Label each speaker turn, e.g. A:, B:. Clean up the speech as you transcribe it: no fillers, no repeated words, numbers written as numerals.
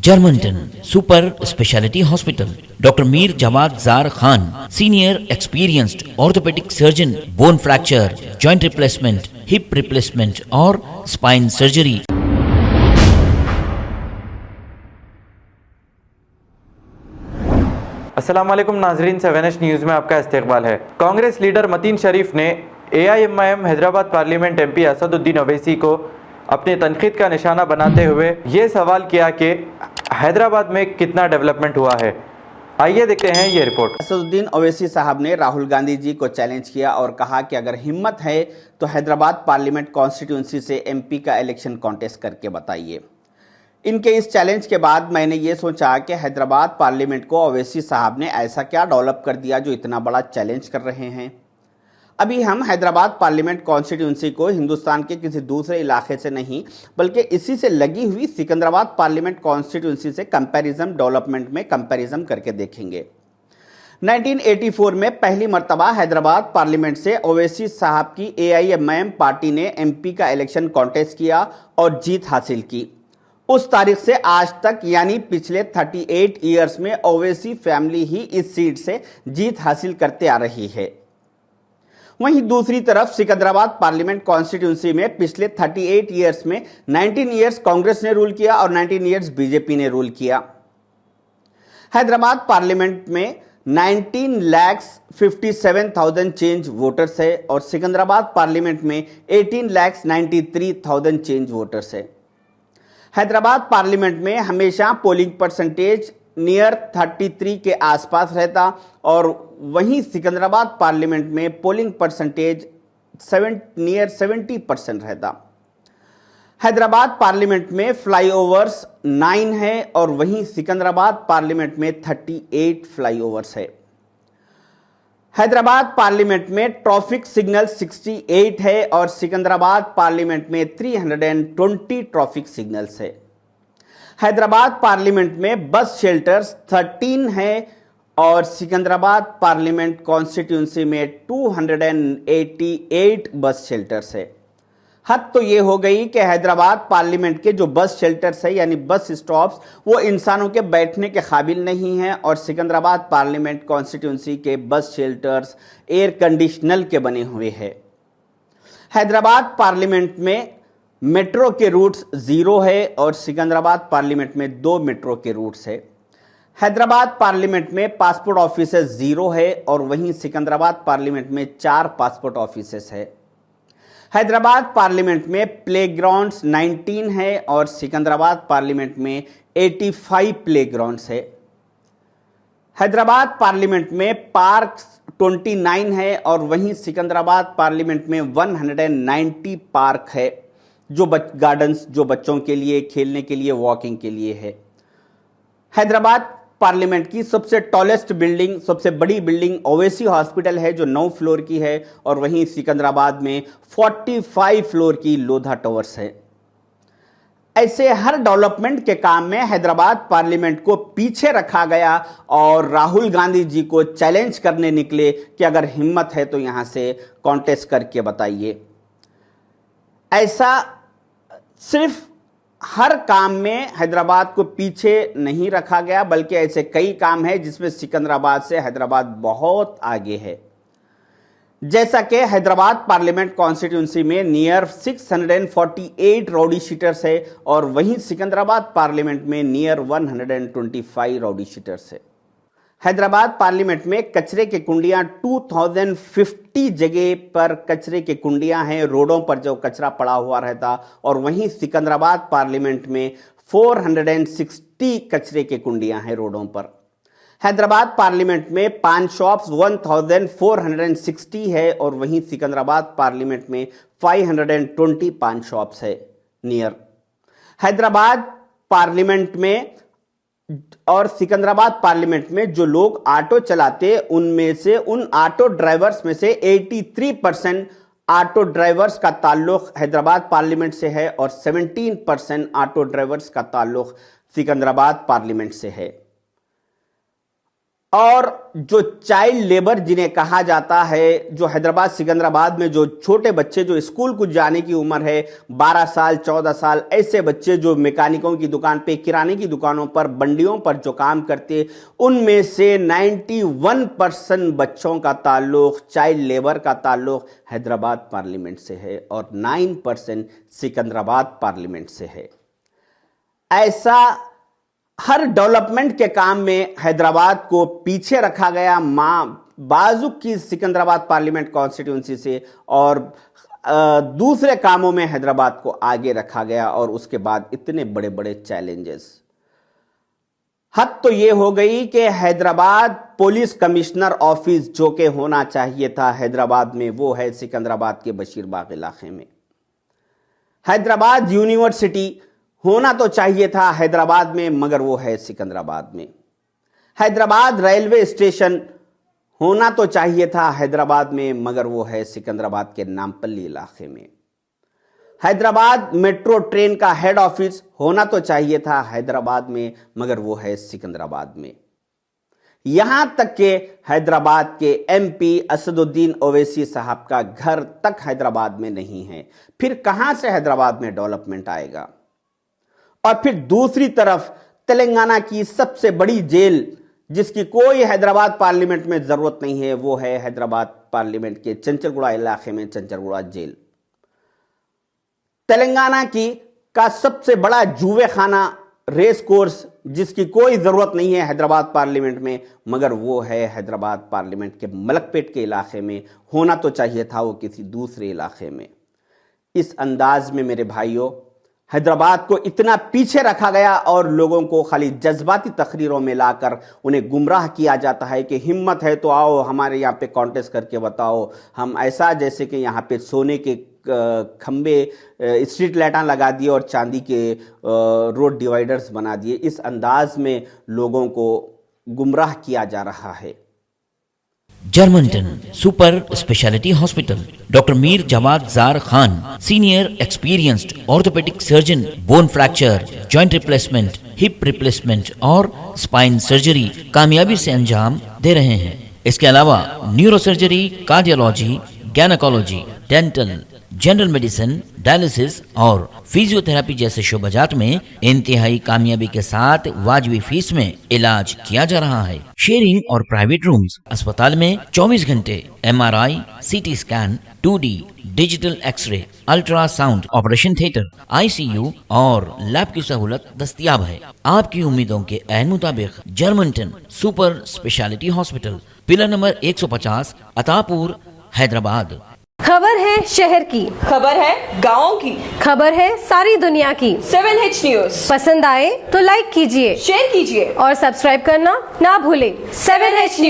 A: Germantown Super Speciality Hospital. Dr. Mir Jawad Zar Khan, senior experienced orthopedic surgeon, bone fracture, joint replacement, hip replacement और spine surgery.
B: अस्सलाम वालेकुम नाजरीन, 7H news में आपका इस्तकबाल है। कांग्रेस लीडर मतीन शरीफ ने AIMIM Hyderabad parliament MP Asaduddin Owaisi को अपनी तनकीद का निशाना बनाते हुए ये सवाल किया कि हैदराबाद में कितना डेवलपमेंट हुआ है। आइए देखते हैं ये रिपोर्ट।
C: असदुद्दीन ओवैसी साहब ने राहुल गांधी जी को चैलेंज किया और कहा कि अगर हिम्मत है तो हैदराबाद पार्लियामेंट कॉन्स्टिट्यूंसी से MP का इलेक्शन कॉन्टेस्ट करके बताइए। इनके इस चैलेंज के बाद मैंने ये सोचा कि हैदराबाद पार्लियामेंट को ओवैसी साहब ने ऐसा क्या डेवलप कर दिया जो इतना बड़ा चैलेंज कर रहे हैं। अभी हम हैदराबाद पार्लियामेंट कॉन्स्टिट्यूंसी को हिंदुस्तान के किसी दूसरे इलाके से नहीं बल्कि इसी से लगी हुई सिकंदराबाद पार्लियामेंट कॉन्स्टिट्यूंसी से कंपैरिजन डेवलपमेंट में कंपैरिजन करके देखेंगे। 1984 में पहली मर्तबा हैदराबाद पार्लियामेंट से ओवैसी साहब की AIMIM पार्टी ने MP का इलेक्शन कॉन्टेस्ट किया और जीत हासिल की। उस तारीख से आज तक यानी पिछले 38 ईयर्स में ओवैसी फैमिली ही इस सीट से जीत हासिल करते आ रही है। वहीं दूसरी तरफ सिकंदराबाद पार्लियामेंट कॉन्स्टिट्यूंसी में पिछले 38 ईयर्स में 19 ईयर्स कांग्रेस ने रूल किया और 19 ईयर्स बीजेपी ने रूल किया। हैदराबाद पार्लियामेंट में 19,57,000 चेंज वोटर्स है और सिकंदराबाद पार्लियामेंट में 18,93,000 चेंज वोटर्स है। हैदराबाद पार्लियामेंट में हमेशा पोलिंग परसेंटेज नियर 33 के आसपास रहता और वहीं सिकंदराबाद पार्लियामेंट में पोलिंग परसेंटेज नियर 70% रहता। हैदराबाद पार्लियामेंट में फ्लाईओवर्स 9 है और वहीं सिकंदराबाद पार्लियामेंट में 38 फ्लाईओवर्स है। हैदराबाद पार्लियामेंट में ट्रैफिक सिग्नल 68 है और सिकंदराबाद पार्लियामेंट में 320 ट्रैफिक सिग्नल्स है। हैदराबाद पार्लियामेंट में बस शेल्टर्स 13 है और सिकंदराबाद पार्लियामेंट कॉन्स्टिट्यूंसी में 288 बस शेल्टर्स है। हद तो ये हो गई कि हैदराबाद पार्लियामेंट के जो बस शेल्टर्स है यानी बस स्टॉप्स वो इंसानों के बैठने के काबिल नहीं हैं और सिकंदराबाद पार्लियामेंट कॉन्स्टिट्यूंसी के बस शेल्टर्स एयर कंडीशनर के बने हुए हैं। हैदराबाद पार्लियामेंट में मेट्रो के रूट्स 0 है और सिकंदराबाद पार्लियामेंट में 2 मेट्रो के रूट्स है। हैदराबाद पार्लियामेंट में पासपोर्ट ऑफिसेस 0 है और वहीं सिकंदराबाद पार्लियामेंट में 4 पासपोर्ट ऑफिसेस है। हैदराबाद पार्लियामेंट में प्लेग्राउंड्स 19 है और सिकंदराबाद पार्लियामेंट में 85 प्लेग्राउंड्स है। हैदराबाद पार्लियामेंट में पार्क्स 29 है और वहीं सिकंदराबाद पार्लियामेंट में 190 पार्क है जो गार्डन्स जो बच्चों के लिए खेलने के लिए वॉकिंग के लिए है। हैदराबाद पार्लियामेंट की सबसे टॉलेस्ट बिल्डिंग सबसे बड़ी बिल्डिंग ओवैसी हॉस्पिटल है जो 9 फ्लोर की है और वहीं सिकंदराबाद में 45 फ्लोर की लोधा टावर्स है। ऐसे हर डेवलपमेंट के काम में हैदराबाद पार्लियामेंट को पीछे रखा गया और राहुल गांधी जी को चैलेंज करने निकले कि अगर हिम्मत है तो यहां से कॉन्टेस्ट करके बताइए। ऐसा सिर्फ हर काम में हैदराबाद को पीछे नहीं रखा गया बल्कि ऐसे कई काम हैं जिसमें सिकंदराबाद से हैदराबाद बहुत आगे है। जैसा कि हैदराबाद पार्लियामेंट कॉन्स्टिट्यूंसी में नियर 648 राउडी शीटर्स है और वहीं सिकंदराबाद पार्लियामेंट में नियर 125 राउडी शीटर्स है। हैदराबाद पार्लियामेंट में कचरे के कुंडियां 2050 जगह पर कचरे के कुंडियां हैं, रोडों पर जो कचरा पड़ा हुआ रहता और वहीं सिकंदराबाद पार्लियामेंट में 460 कचरे के कुंडियां हैं रोडों पर। हैदराबाद पार्लियामेंट में पान शॉप्स 1460 है और वहीं सिकंदराबाद पार्लियामेंट में 520 पान शॉप्स है नियर। हैदराबाद पार्लियामेंट में और सिकंदराबाद पार्लियामेंट में जो लोग ऑटो चलाते उनमें से उन ऑटो ड्राइवर्स में से 83% ऑटो ड्राइवर्स का ताल्लुक हैदराबाद पार्लियामेंट से है और 17% ऑटो ड्राइवर्स का ताल्लुक सिकंदराबाद पार्लियामेंट से है। और जो चाइल्ड लेबर जिन्हें कहा जाता है, जो हैदराबाद सिकंदराबाद में जो छोटे बच्चे जो स्कूल को जाने की उम्र है 12 साल 14 साल, ऐसे बच्चे जो मैकेनिकों की दुकान पे, किराने की दुकानों पर, बंडियों पर जो काम करते, उनमें से 91% बच्चों का ताल्लुक, चाइल्ड लेबर का ताल्लुक हैदराबाद पार्लियामेंट से है और 9% सिकंदराबाद पार्लियामेंट से है। ऐसा हर डेवलपमेंट के काम में हैदराबाद को पीछे रखा गया बाजू की सिकंदराबाद पार्लियामेंट कॉन्स्टिट्यूंसी से, और दूसरे कामों में हैदराबाद को आगे रखा गया। और उसके बाद इतने बड़े बड़े चैलेंजेस, हद तो यह हो गई कि हैदराबाद पुलिस कमिश्नर ऑफिस जो कि होना चाहिए था हैदराबाद में, वो है सिकंदराबाद के बशीरबाग इलाके में। हैदराबाद यूनिवर्सिटी होना तो चाहिए था हैदराबाद में, मगर वो है सिकंदराबाद में। हैदराबाद रेलवे स्टेशन होना तो चाहिए था हैदराबाद में, मगर वो है सिकंदराबाद के नामपल्ली इलाके में। हैदराबाद मेट्रो ट्रेन का हेड ऑफिस होना तो चाहिए था हैदराबाद में, मगर वो है सिकंदराबाद में। यहां तक कि हैदराबाद के एमपी असदुद्दीन ओवैसी साहब का घर तक हैदराबाद में नहीं है। फिर कहां से हैदराबाद में डेवलपमेंट आएगा? और फिर दूसरी तरफ तेलंगाना की सबसे बड़ी जेल, जिसकी कोई हैदराबाद पार्लियामेंट में जरूरत नहीं है, वो है हैदराबाद पार्लियामेंट के चंचलगुड़ा इलाके में चंचलगुड़ा जेल। तेलंगाना का सबसे बड़ा जुए खाना रेस कोर्स, जिसकी कोई जरूरत नहीं है हैदराबाद पार्लियामेंट में, मगर वो है हैदराबाद पार्लियामेंट के मलकपेट के इलाके में। होना तो चाहिए था वो किसी दूसरे इलाके में। इस अंदाज में मेरे भाइयों, हैदराबाद को इतना पीछे रखा गया और लोगों को खाली जज्बाती तकरीरों में लाकर उन्हें गुमराह किया जाता है कि हिम्मत है तो आओ हमारे यहाँ पे कॉन्टेस्ट करके बताओ, हम ऐसा जैसे कि यहाँ पे सोने के खंबे, स्ट्रीट लाइटां लगा दिए और चांदी के रोड डिवाइडर्स बना दिए। इस अंदाज में लोगों को गुमराह किया जा रहा है।
A: जर्मनटन super speciality hospital, doctor Mir Jamat Jar Khan, senior experienced orthopaedic surgeon, bone fracture, joint replacement, hip replacement और स्पाइन सर्जरी कामयाबी से अंजाम दे रहे हैं। इसके अलावा neuro surgery, cardiology, gynaecology, dental, general medicine, dialysis और फिजियोथेरेपी जैसे शोबाजात में इंतहाई कामयाबी के साथ वाजिबी फीस में इलाज किया जा रहा है। शेयरिंग और प्राइवेट रूम्स, अस्पताल में 24 घंटे MRI, CT scan, 2D digital x-ray, ultrasound, operation theatre, ICU और लैब की सहूलत दस्तयाब है। आपकी उम्मीदों के ऐन मुताबिक Germanten super speciality hospital, pillar number 150, Attapur, Hyderabad.
D: खबर है शहर की,
E: खबर है गाँव की,
D: खबर है सारी दुनिया की।
E: 7H न्यूज
D: पसंद आए तो लाइक कीजिए,
E: शेयर कीजिए
D: और सब्सक्राइब करना ना भूलें।
E: 7H news.